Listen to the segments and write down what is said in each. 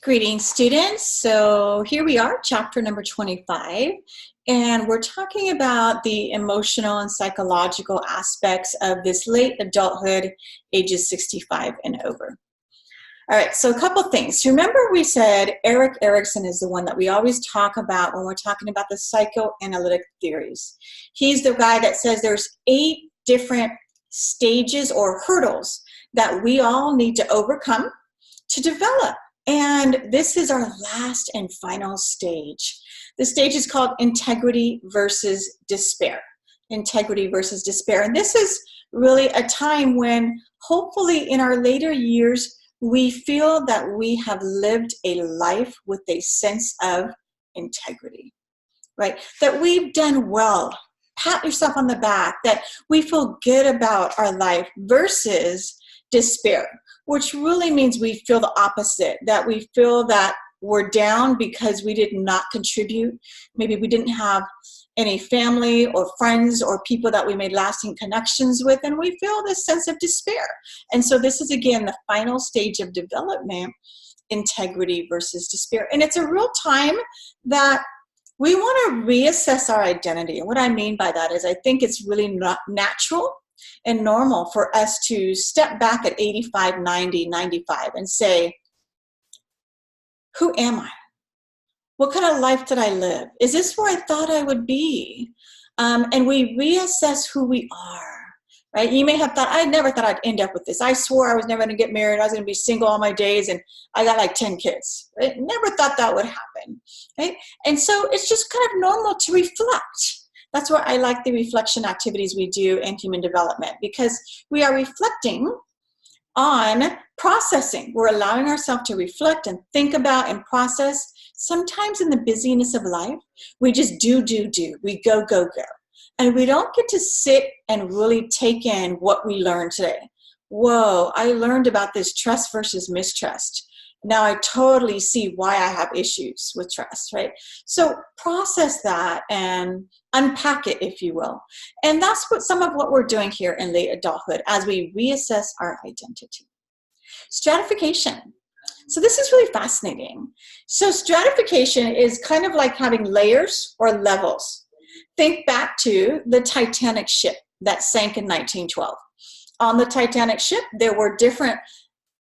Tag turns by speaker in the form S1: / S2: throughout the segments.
S1: Greetings, students. So here we are, chapter number 25, and we're talking about the emotional and psychological aspects of this late adulthood, ages 65 and over. All right, so a couple things. Remember we said Erik Erikson is the one that we always talk about when we're talking about the psychoanalytic theories. He's the guy that says there's 8 different stages or hurdles that we all need to overcome to develop. And this is our last and final stage. The stage is called integrity versus despair. Integrity versus despair. And this is really a time when hopefully in our later years, we feel that we have lived a life with a sense of integrity, right? That we've done well. Pat yourself on the back, that we feel good about our life versus despair, which really means we feel the opposite, that we feel that we're down because we did not contribute. Maybe we didn't have any family or friends or people that we made lasting connections with, and we feel this sense of despair. And so this is, again, the final stage of development, integrity versus despair. And it's a real time that we want to reassess our identity. And what I mean by that is I think it's really not natural and normal for us to step back at 85, 90, 95 and say, who am I? What kind of life did I live? Is this where I thought I would be? And we reassess who we are, right? You may have thought, I never thought I'd end up with this. I swore I was never going to get married. I was going to be single all my days, and I got like 10 kids. Right? Never thought that would happen, right? And so it's just kind of normal to reflect. That's why I like the reflection activities we do in human development, because we are reflecting on processing. We're allowing ourselves to reflect and think about and process. Sometimes in the busyness of life, we just do. We go. And we don't get to sit and really take in what we learned today. Whoa, I learned about this trust versus mistrust. Now I totally see why I have issues with trust, right? So process that and unpack it, if you will. And that's what some of what we're doing here in late adulthood as we reassess our identity. Stratification. So this is really fascinating. So stratification is kind of like having layers or levels. Think back to the Titanic ship that sank in 1912. On the Titanic ship, there were different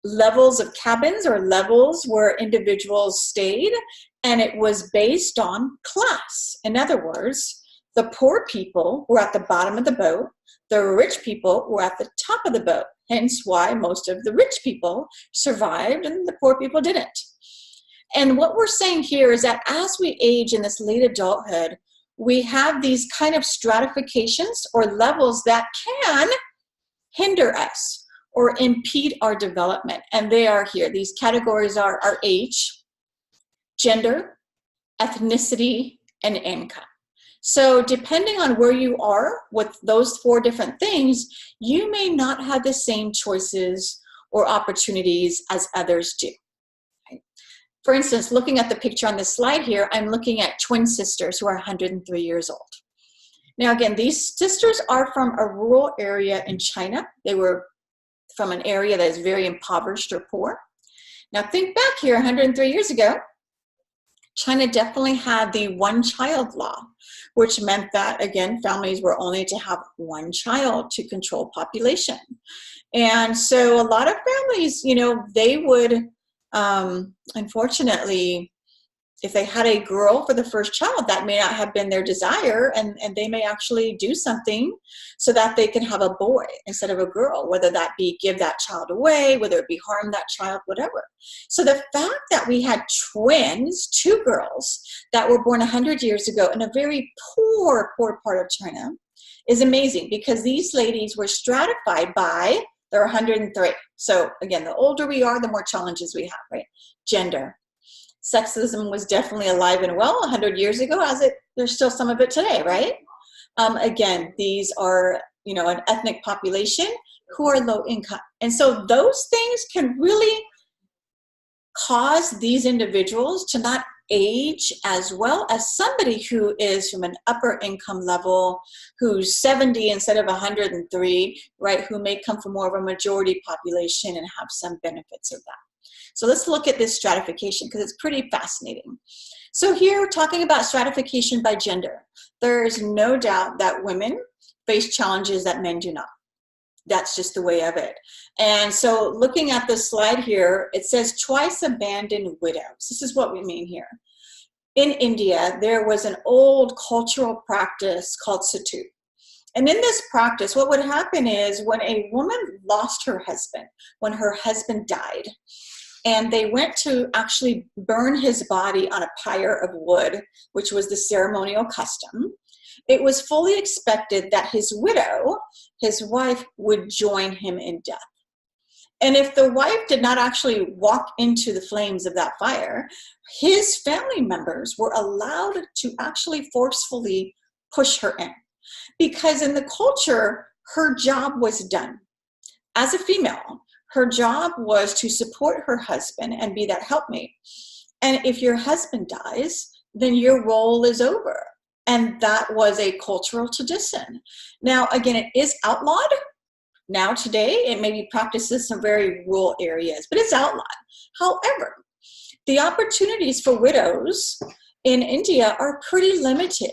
S1: levels of cabins or levels where individuals stayed, and it was based on class. In other words, the poor people were at the bottom of the boat, the rich people were at the top of the boat, hence why most of the rich people survived and the poor people didn't. And what we're saying here is that as we age in this late adulthood, we have these kind of stratifications or levels that can hinder us or impede our development. And they are here. These categories are our age, gender, ethnicity, and income. So depending on where you are with those 4 different things, you may not have the same choices or opportunities as others do. Okay? For instance, looking at the picture on this slide here, I'm looking at twin sisters who are 103 years old. Now again, these sisters are from a rural area in China. They were from an area that is very impoverished or poor. Now think back here 103 years ago, China definitely had the one-child law, which meant that, again, families were only to have 1 child to control population. And so a lot of families, they would, unfortunately, if they had a girl for the first child, that may not have been their desire, and they may actually do something so that they can have a boy instead of a girl, whether that be give that child away, whether it be harm that child, whatever. So the fact that we had twins, 2 girls, that were born 100 years ago in a very poor part of China is amazing, because these ladies were stratified by their 103. So again, the older we are, the more challenges we have, right? Gender. Sexism was definitely alive and well 100 years ago, there's still some of it today, right? Again, these are, an ethnic population who are low income. And so those things can really cause these individuals to not age as well as somebody who is from an upper income level, who's 70 instead of 103, right? Who may come from more of a majority population and have some benefits of that. So let's look at this stratification because it's pretty fascinating. So here we're talking about stratification by gender. There is no doubt that women face challenges that men do not. That's just the way of it. And so looking at this slide here, it says twice abandoned widows. This is what we mean here. In India, there was an old cultural practice called satu. And in this practice, what would happen is when a woman lost her husband, when her husband died, and they went to actually burn his body on a pyre of wood, which was the ceremonial custom, it was fully expected that his widow, his wife, would join him in death. And if the wife did not actually walk into the flames of that fire, his family members were allowed to actually forcefully push her in. Because in the culture, her job was done. As a female, her job was to support her husband and be that helpmate. And if your husband dies, then your role is over. And that was a cultural tradition. Now, again, it is outlawed. Now, today, it may be practiced in some very rural areas, but it's outlawed. However, the opportunities for widows in India are pretty limited.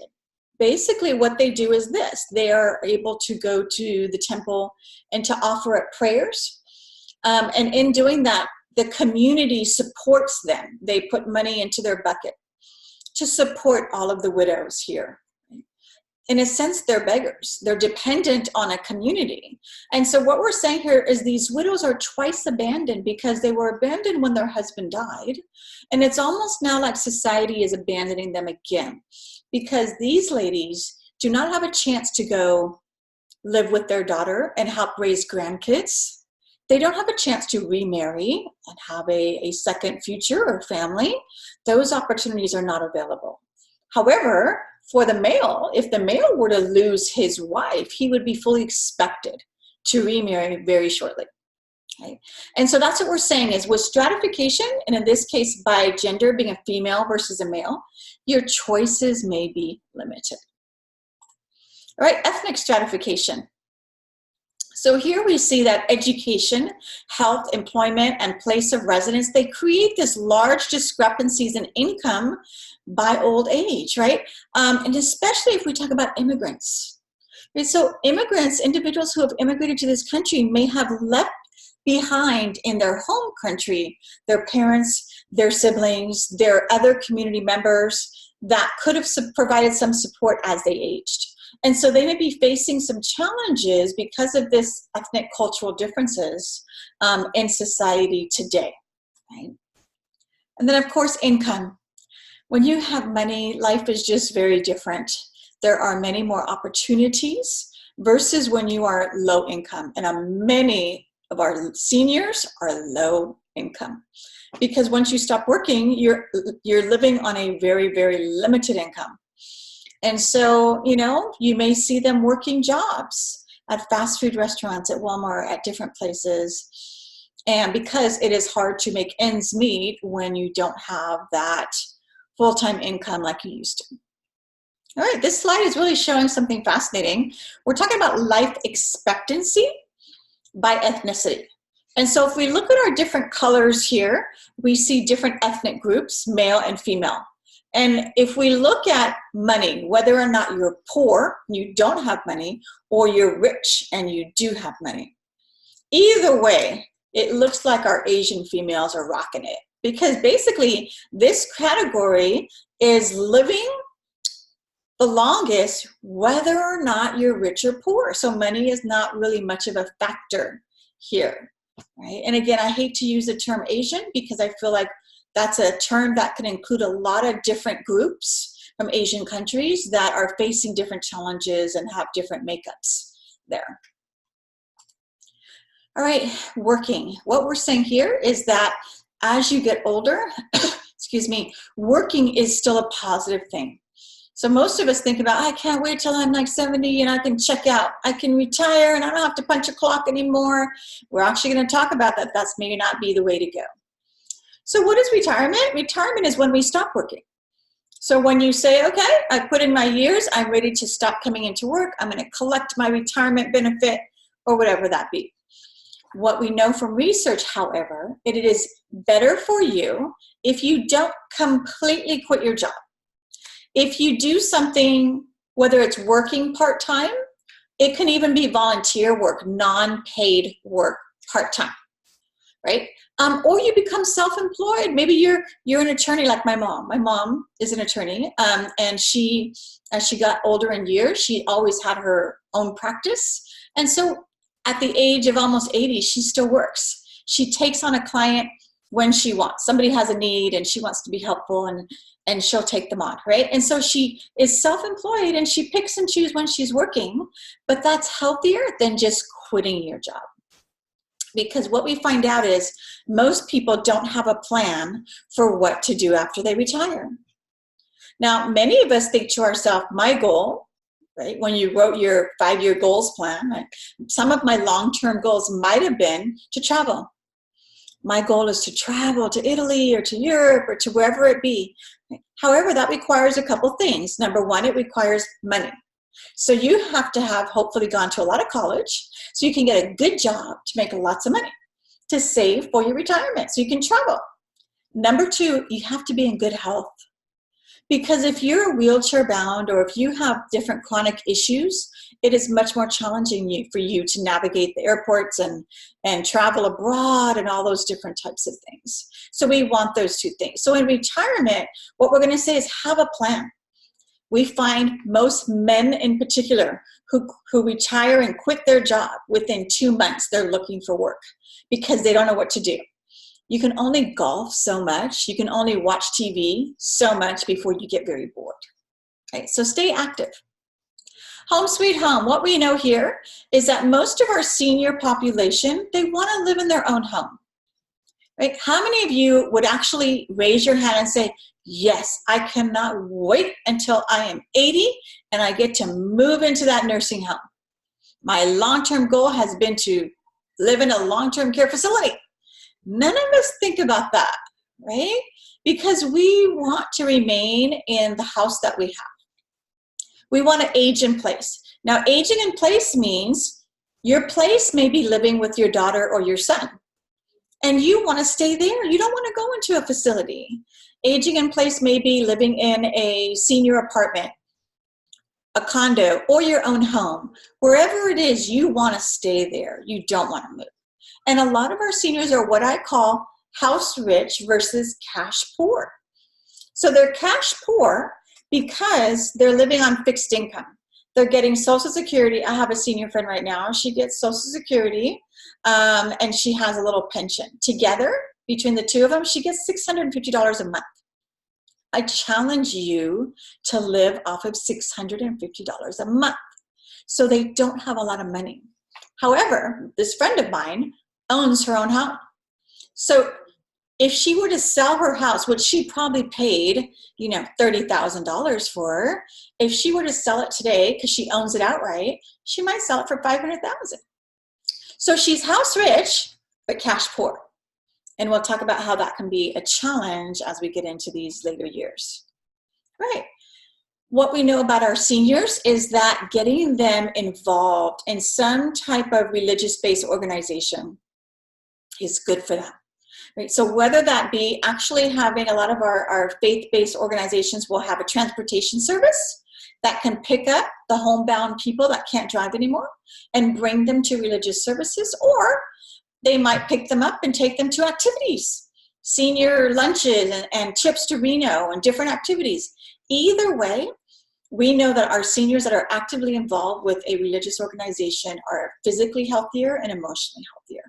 S1: Basically, what they do is this. They are able to go to the temple and to offer up prayers. And in doing that, the community supports them. They put money into their bucket to support all of the widows here. In a sense, they're beggars. They're dependent on a community. And so what we're saying here is these widows are twice abandoned because they were abandoned when their husband died. And it's almost now like society is abandoning them again because these ladies do not have a chance to go live with their daughter and help raise grandkids. They don't have a chance to remarry and have a second future or family. Those opportunities are not available. However, for the male, if the male were to lose his wife, he would be fully expected to remarry very shortly. Okay? And so that's what we're saying is with stratification, and in this case by gender being a female versus a male, your choices may be limited. All right, ethnic stratification. So here we see that education, health, employment, and place of residence, they create this large discrepancies in income by old age, right? And especially if we talk about immigrants. Right? So immigrants, individuals who have immigrated to this country may have left behind in their home country their parents, their siblings, their other community members that could have provided some support as they aged. And so they may be facing some challenges because of this ethnic cultural differences in society today. Right? And then, of course, income. When you have money, life is just very different. There are many more opportunities versus when you are low income. And many of our seniors are low income because once you stop working, you're living on a very, very limited income. And so, you know, you may see them working jobs at fast food restaurants, at Walmart, at different places. And because it is hard to make ends meet when you don't have that full-time income like you used to. All right, this slide is really showing something fascinating. We're talking about life expectancy by ethnicity. And so if we look at our different colors here, we see different ethnic groups, male and female. And if we look at money, whether or not you're poor, you don't have money, or you're rich and you do have money, either way, it looks like our Asian females are rocking it. Because basically, this category is living the longest, whether or not you're rich or poor. So money is not really much of a factor here, right? And again, I hate to use the term Asian because I feel like that's a term that can include a lot of different groups from Asian countries that are facing different challenges and have different makeups there. All right, working. What we're saying here is that as you get older, excuse me, working is still a positive thing. So most of us think about, I can't wait till I'm like 70 and I can check out. I can retire and I don't have to punch a clock anymore. We're actually going to talk about that. That's maybe not be the way to go. So what is retirement? Retirement is when we stop working. So when you say, okay, I put in my years, I'm ready to stop coming into work, I'm going to collect my retirement benefit or whatever that be. What we know from research, however, it is better for you if you don't completely quit your job. If you do something, whether it's working part-time, it can even be volunteer work, non-paid work part-time, right? Or you become self-employed. Maybe you're an attorney like my mom. My mom is an attorney, and she, as she got older in years, she always had her own practice. And so at the age of almost 80, she still works. She takes on a client when she wants. Somebody has a need and she wants to be helpful, and she'll take them on, right? And so she is self-employed and she picks and chooses when she's working, but that's healthier than just quitting your job. Because what we find out is most people don't have a plan for what to do after they retire. Now, many of us think to ourselves, my goal, right, when you wrote your 5-year goals plan, right, some of my long-term goals might have been to travel. My goal is to travel to Italy or to Europe or to wherever it be. However, that requires a couple things. Number one, it requires money. So you have to have hopefully gone to a lot of college so you can get a good job to make lots of money to save for your retirement so you can travel. Number two, you have to be in good health. Because if you're wheelchair bound or if you have different chronic issues, it is much more challenging for you to navigate the airports and travel abroad and all those different types of things. So we want those two things. So in retirement, what we're going to say is have a plan. We find most men in particular who retire and quit their job within 2 months, they're looking for work because they don't know what to do. You can only golf so much. You can only watch TV so much before you get very bored. Okay, so stay active. Home sweet home. What we know here is that most of our senior population, they want to live in their own home. Right? How many of you would actually raise your hand and say, yes, I cannot wait until I am 80 and I get to move into that nursing home. My long-term goal has been to live in a long-term care facility. None of us think about that, right? Because we want to remain in the house that we have. We want to age in place. Now, aging in place means your place may be living with your daughter or your son, and you want to stay there. You don't want to go into a facility. Aging in place may be living in a senior apartment, a condo, or your own home. Wherever it is, you want to stay there. You don't want to move. And a lot of our seniors are what I call house rich versus cash poor. So they're cash poor because they're living on fixed income. They're getting Social Security. I have a senior friend right now. She gets Social Security and she has a little pension. Together, between the two of them, she gets $650 a month. I challenge you to live off of $650 a month. So they don't have a lot of money. However, this friend of mine owns her own home. So if she were to sell her house, which she probably paid, $30,000 for, if she were to sell it today because she owns it outright, she might sell it for $500,000. So she's house rich, but cash poor. And we'll talk about how that can be a challenge as we get into these later years. Right. What we know about our seniors is that getting them involved in some type of religious-based organization is good for them. Right? So whether that be actually having a lot of our faith-based organizations will have a transportation service that can pick up the homebound people that can't drive anymore and bring them to religious services, or they might pick them up and take them to activities, senior lunches and trips to Reno and different activities. Either way, we know that our seniors that are actively involved with a religious organization are physically healthier and emotionally healthier.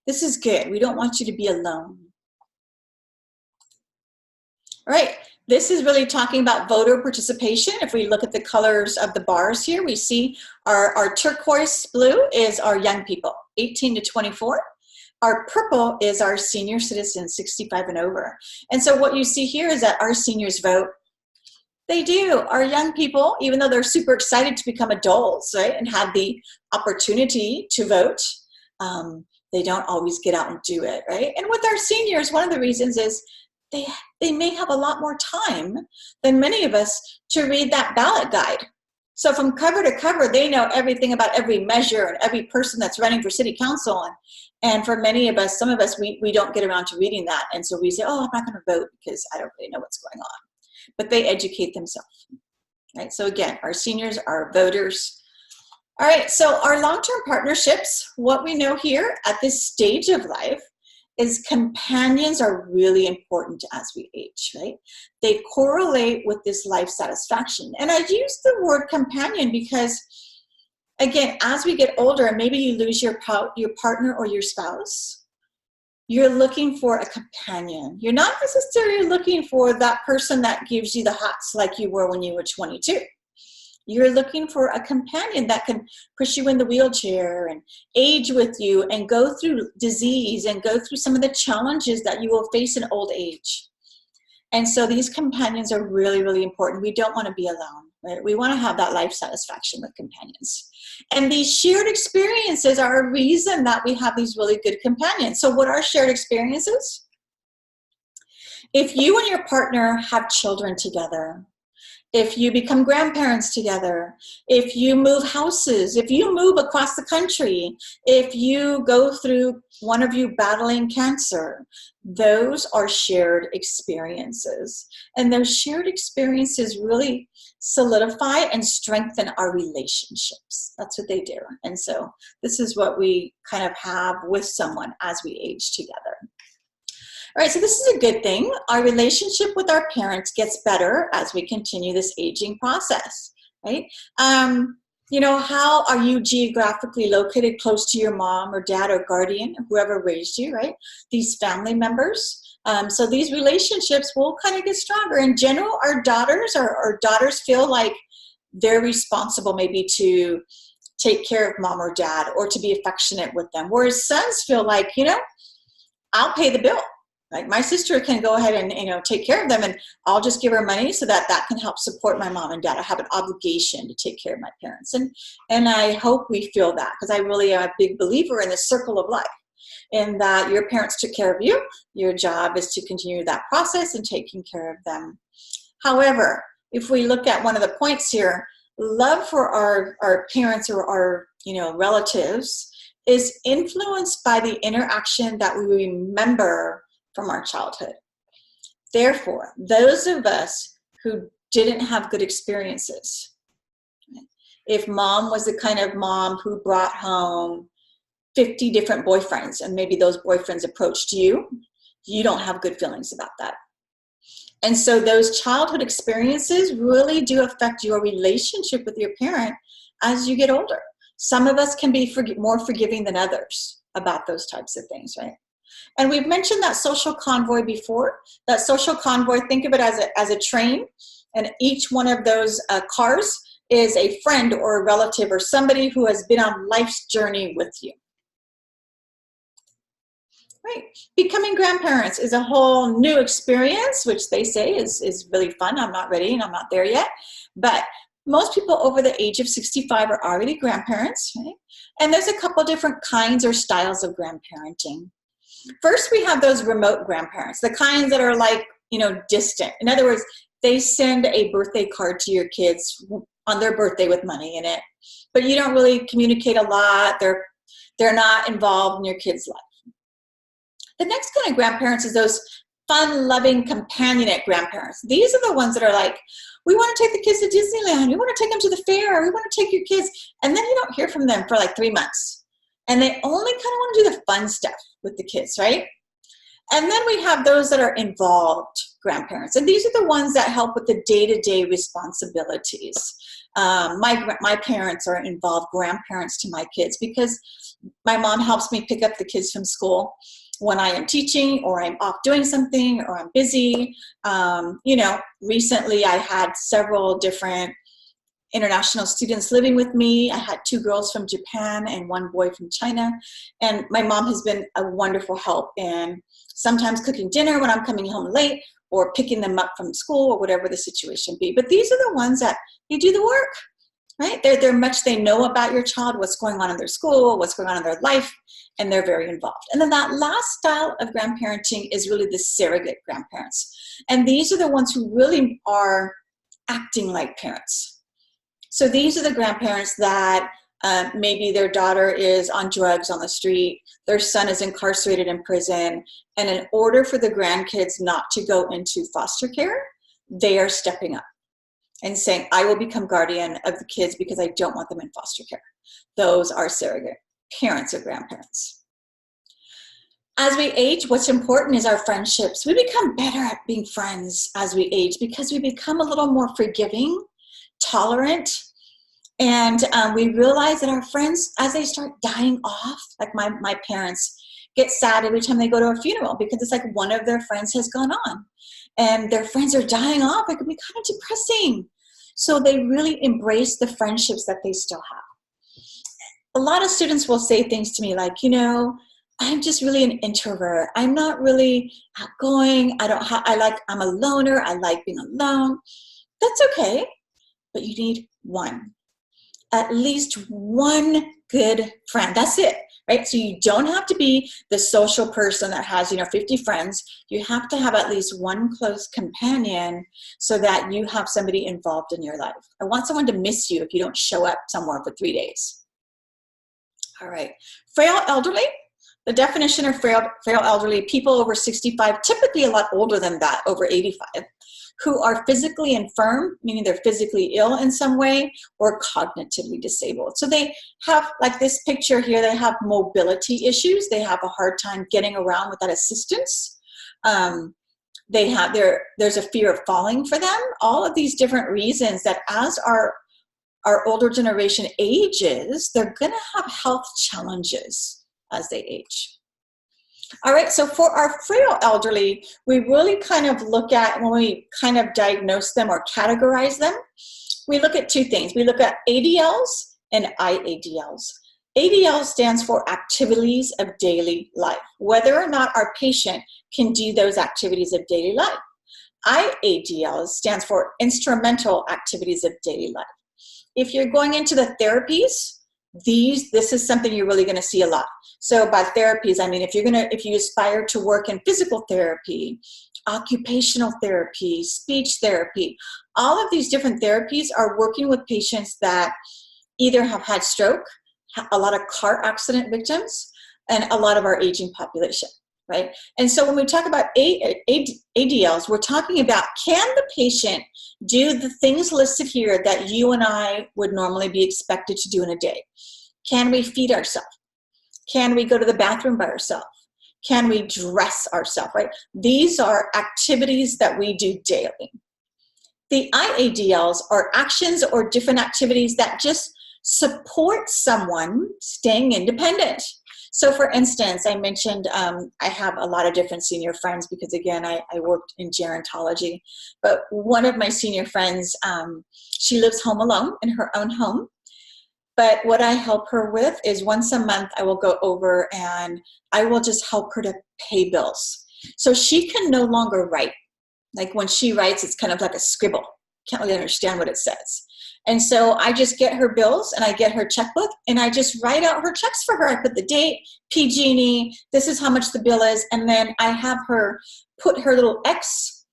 S1: This is good. We don't want you to be alone. All right. This is really talking about voter participation. If we look at the colors of the bars here, we see our turquoise blue is our young people, 18 to 24. Our purple is our senior citizens, 65 and over. And so what you see here is that our seniors vote. They do. Our young people, even though they're super excited to become adults, right, and have the opportunity to vote, they don't always get out and do it, right? And with our seniors, one of the reasons is they may have a lot more time than many of us to read that ballot guide. So from cover to cover, they know everything about every measure and every person that's running for city council. And for many of us, some of us, we don't get around to reading that. And so we say, oh, I'm not going to vote because I don't really know what's going on. But they educate themselves, right? So again, our seniors are voters. All right, so our long-term partnerships, what we know here at this stage of life is companions are really important as we age, right? They correlate with this life satisfaction. And I use the word companion because, again, as we get older and maybe you lose your partner or your spouse, you're looking for a companion. You're not necessarily looking for that person that gives you the hots like you were when you were 22. You're looking for a companion that can push you in the wheelchair and age with you and go through disease and go through some of the challenges that you will face in old age. And so these companions are really, really important. We don't want to be alone, right? We want to have that life satisfaction with companions. And these shared experiences are a reason that we have these really good companions. So what are shared experiences? If you and your partner have children together, if you become grandparents together, if you move houses, if you move across the country, if you go through one of you battling cancer, those are shared experiences. And those shared experiences really solidify and strengthen our relationships. That's what they do. And so this is what we kind of have with someone as we age together. All right, so this is a good thing. Our relationship with our parents gets better as we continue this aging process, right? You know, how are you geographically located close to your mom or dad or guardian, whoever raised you, right? These family members. So these relationships will kind of get stronger. In general, our daughters feel like they're responsible maybe to take care of mom or dad or to be affectionate with them, whereas sons feel like, you know, I'll pay the bill. Like my sister can go ahead and, you know, take care of them and I'll just give her money so that that can help support my mom and dad. I have an obligation to take care of my parents. And I hope we feel that, because I really am a big believer in the circle of life, in that your parents took care of you. Your job is to continue that process and taking care of them. However, if we look at one of the points here, love for our parents or our, you know, relatives is influenced by the interaction that we remember from our childhood. Therefore, those of us who didn't have good experiences, if mom was the kind of mom who brought home 50 different boyfriends and maybe those boyfriends approached you, you don't have good feelings about that. And so those childhood experiences really do affect your relationship with your parent as you get older. Some of us can be more forgiving than others about those types of things, right? And we've mentioned that social convoy before. That social convoy, think of it as a train, and each one of those cars is a friend or a relative or somebody who has been on life's journey with you. Right. Becoming grandparents is a whole new experience, which they say is really fun. I'm not ready and I'm not there yet. But most people over the age of 65 are already grandparents, right? And there's a couple different kinds or styles of grandparenting. First, we have those remote grandparents, the kinds that are like, you know, distant. In other words, they send a birthday card to your kids on their birthday with money in it, but you don't really communicate a lot. They're not involved in your kid's life. The next kind of grandparents is those fun-loving, companionate grandparents. These are the ones that are like, we want to take the kids to Disneyland. We want to take them to the fair. We want to take your kids. And then you don't hear from them for like 3 months. And they only kind of want to do the fun stuff with the kids, right? And then we have those that are involved grandparents. And these are the ones that help with the day-to-day responsibilities. My parents are involved grandparents to my kids because my mom helps me pick up the kids from school when I am teaching or I'm off doing something or I'm busy. You know, recently I had several different international students living with me. I had 2 girls from Japan and 1 boy from China. And my mom has been a wonderful help in sometimes cooking dinner when I'm coming home late or picking them up from school or whatever the situation be. But these are the ones that they do the work, right? They know about your child, what's going on in their school, what's going on in their life, and they're very involved. And then that last style of grandparenting is really the surrogate grandparents. And these are the ones who really are acting like parents. So these are the grandparents that maybe their daughter is on drugs on the street, their son is incarcerated in prison, and in order for the grandkids not to go into foster care, they are stepping up and saying, I will become guardian of the kids because I don't want them in foster care. Those are surrogate parents or grandparents. As we age, what's important is our friendships. We become better at being friends as we age because we become a little more forgiving, tolerant, and we realize that our friends, as they start dying off, like my parents get sad every time they go to a funeral because it's like one of their friends has gone on and their friends are dying off. It can be kind of depressing. So they really embrace the friendships that they still have. A lot of students will say things to me like, I'm just really an introvert. I'm not really outgoing. I'm a loner. I like being alone. That's okay, but you need at least one good friend. That's it, right? So you don't have to be the social person that has, 50 friends. You have to have at least one close companion so that you have somebody involved in your life. I want someone to miss you if you don't show up somewhere for 3 days. All right. Frail elderly. The definition of frail elderly, people over 65, typically a lot older than that, over 85, who are physically infirm, meaning they're physically ill in some way, or cognitively disabled. So they have, like this picture here, they have mobility issues. They have a hard time getting around without assistance. There's a fear of falling for them. All of these different reasons that as our older generation ages, they're going to have health challenges as they age. All right, so for our frail elderly, we really kind of look at, when we kind of diagnose them or categorize them, we look at two things. We look at ADLs and IADLs. ADL stands for activities of daily life, whether or not our patient can do those activities of daily life. IADL stands for instrumental activities of daily life. If you're going into the therapies, this is something you're really going to see a lot. So by therapies, I mean, if you aspire to work in physical therapy, occupational therapy, speech therapy, all of these different therapies are working with patients that either have had stroke, a lot of car accident victims, and a lot of our aging population, right? And so when we talk about ADLs, we're talking about, can the patient do the things listed here that you and I would normally be expected to do in a day? Can we feed ourselves? Can we go to the bathroom by ourselves? Can we dress ourselves, right? These are activities that we do daily. The IADLs are actions or different activities that just support someone staying independent. So for instance, I mentioned I have a lot of different senior friends because, again, I worked in gerontology. But one of my senior friends, she lives home alone in her own home. But what I help her with is once a month, I will go over and I will just help her to pay bills. So she can no longer write. Like when she writes, it's kind of like a scribble. Can't really understand what it says. And so I just get her bills and I get her checkbook and I just write out her checks for her. I put the date, PG&E, this is how much the bill is. And then I have her put her little X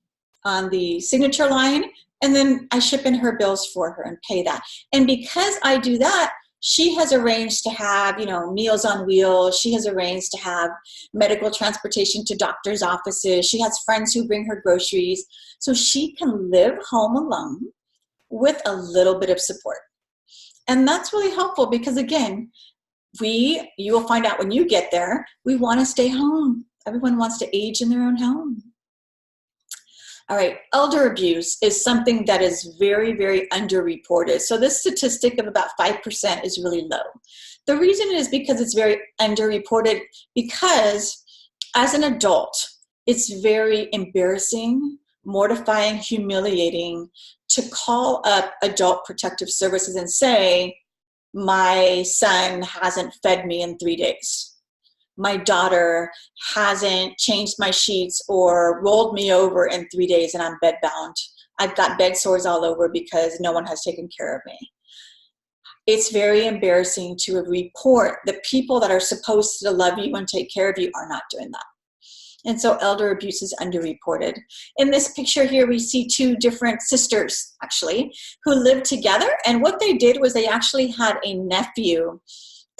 S1: on the signature line, and then I ship in her bills for her and pay that. And because I do that, she has arranged to have, Meals on Wheels. She has arranged to have medical transportation to doctor's offices. She has friends who bring her groceries. So she can live home alone with a little bit of support. And that's really helpful because, again, you will find out when you get there, we want to stay home. Everyone wants to age in their own home. All right, elder abuse is something that is very, very underreported. So this statistic of about 5% is really low. The reason is because it's very underreported because as an adult, it's very embarrassing, mortifying, humiliating to call up Adult Protective Services and say, my son hasn't fed me in 3 days. My daughter hasn't changed my sheets or rolled me over in 3 days and I'm bedbound. I've got bed sores all over because no one has taken care of me. It's very embarrassing to report the people that are supposed to love you and take care of you are not doing that. And so elder abuse is underreported. In this picture here, we see two different sisters, actually, who lived together. And what they did was they actually had a nephew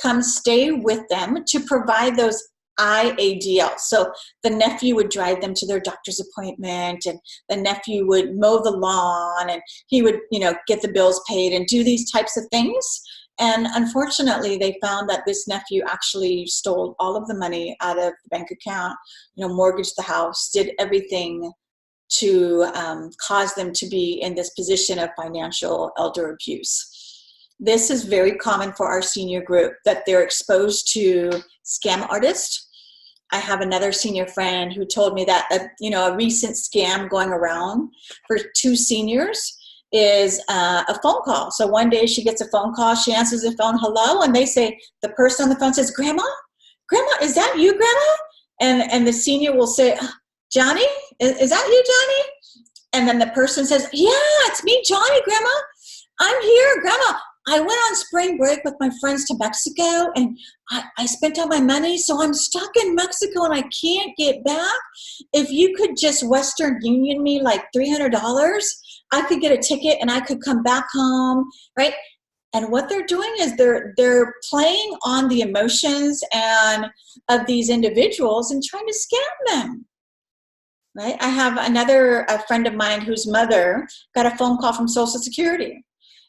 S1: come stay with them to provide those IADL. So the nephew would drive them to their doctor's appointment, and the nephew would mow the lawn, and he would, get the bills paid and do these types of things. And unfortunately, they found that this nephew actually stole all of the money out of the bank account, mortgaged the house, did everything to cause them to be in this position of financial elder abuse. This is very common for our senior group, that they're exposed to scam artists. I have another senior friend who told me that a recent scam going around for two seniors is a phone call. So one day she gets a phone call, she answers the phone, hello, and they say, the person on the phone says, Grandma, is that you, Grandma? And the senior will say, Johnny, is that you, Johnny? And then the person says, yeah, it's me, Johnny, Grandma. I'm here, Grandma. I went on spring break with my friends to Mexico, and I spent all my money, so I'm stuck in Mexico and I can't get back. If you could just Western Union me like $300, I could get a ticket and I could come back home, right? And what they're doing is they're playing on the emotions of these individuals and trying to scam them, right? I have a friend of mine whose mother got a phone call from Social Security.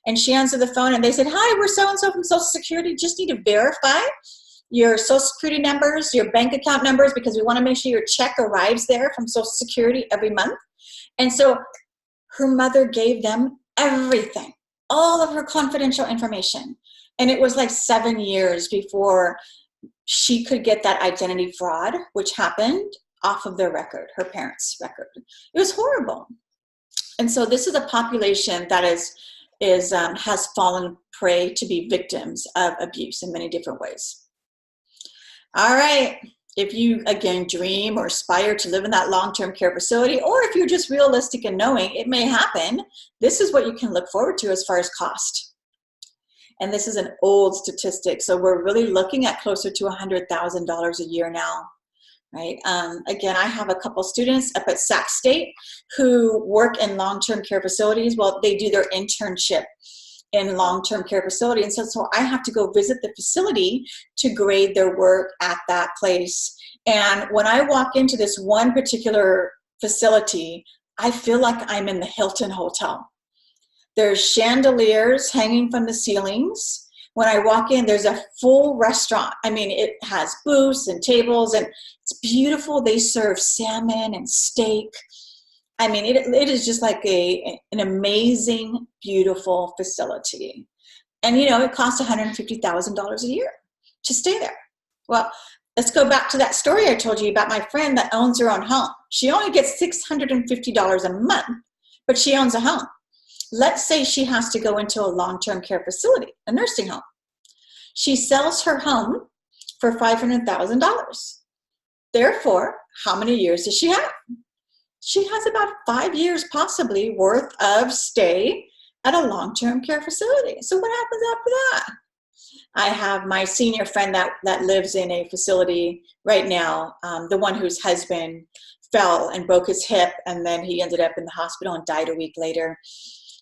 S1: And she answered the phone and they said, hi, we're so-and-so from Social Security. Just need to verify your Social Security numbers, your bank account numbers, because we want to make sure your check arrives there from Social Security every month. And so her mother gave them everything, all of her confidential information. And it was like 7 years before she could get that identity fraud, which happened, off of their record, her parents' record. It was horrible. And so this is a population that has fallen prey to be victims of abuse in many different ways. All right. If you, again, dream or aspire to live in that long-term care facility, or if you're just realistic and knowing it may happen, this is what you can look forward to as far as cost. And this is an old statistic, so we're really looking at closer to $100,000 a year now. Right. Again, I have a couple students up at Sac State who work in long-term care facilities. Well, they do their internship in long-term care facility. And so I have to go visit the facility to grade their work at that place. And when I walk into this one particular facility, I feel like I'm in the Hilton Hotel. There's chandeliers hanging from the ceilings. When I walk in, there's a full restaurant. I mean, it has booths and tables, and it's beautiful. They serve salmon and steak. I mean, it is just like an amazing, beautiful facility. And, it costs $150,000 a year to stay there. Well, let's go back to that story I told you about my friend that owns her own home. She only gets $650 a month, but she owns a home. Let's say she has to go into a long-term care facility, a nursing home. She sells her home for $500,000. Therefore, how many years does she have? She has about 5 years possibly worth of stay at a long-term care facility. So what happens after that? I have my senior friend that lives in a facility right now, the one whose husband fell and broke his hip, and then he ended up in the hospital and died a week later.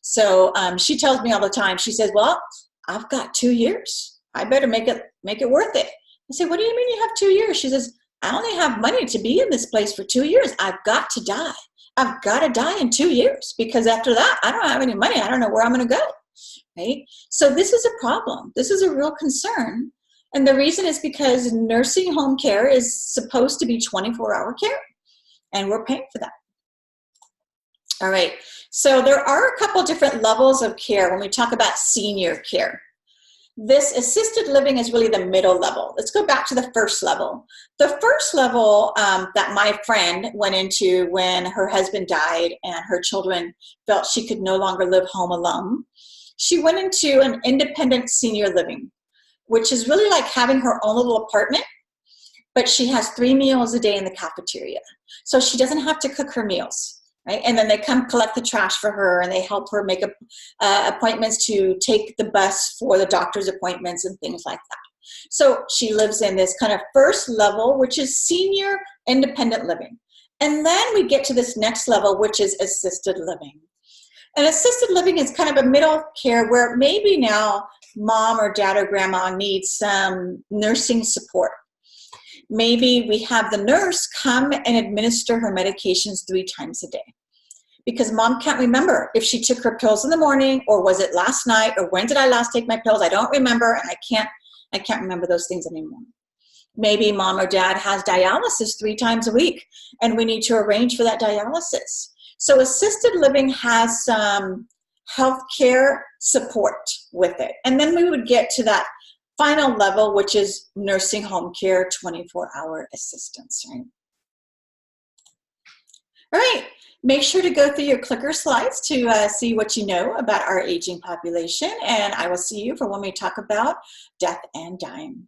S1: So she tells me all the time, she says, well, I've got 2 years. I better make it worth it. I say, what do you mean you have 2 years? She says, I only have money to be in this place for 2 years. I've got to die. I've got to die in 2 years, because after that, I don't have any money. I don't know where I'm going to go, right? So this is a problem. This is a real concern. And the reason is because nursing home care is supposed to be 24-hour care, and we're paying for that. All right, so there are a couple different levels of care when we talk about senior care. This assisted living is really the middle level. Let's go back to the first level. The first level that my friend went into when her husband died and her children felt she could no longer live home alone, she went into an independent senior living, which is really like having her own little apartment, but she has 3 meals a day in the cafeteria. So she doesn't have to cook her meals. Right? And then they come collect the trash for her, and they help her make appointments to take the bus for the doctor's appointments and things like that. So she lives in this kind of first level, which is senior independent living. And then we get to this next level, which is assisted living. And assisted living is kind of a middle care where maybe now mom or dad or grandma needs some nursing support. Maybe we have the nurse come and administer her medications 3 times a day because mom can't remember if she took her pills in the morning, or was it last night, or when did I last take my pills? I don't remember, and I can't remember those things anymore. Maybe mom or dad has dialysis 3 times a week, and we need to arrange for that dialysis. So assisted living has some healthcare support with it. And then we would get to that final level, which is nursing home care, 24-hour assistance, right? All right, make sure to go through your clicker slides to see what you know about our aging population, and I will see you for when we talk about death and dying.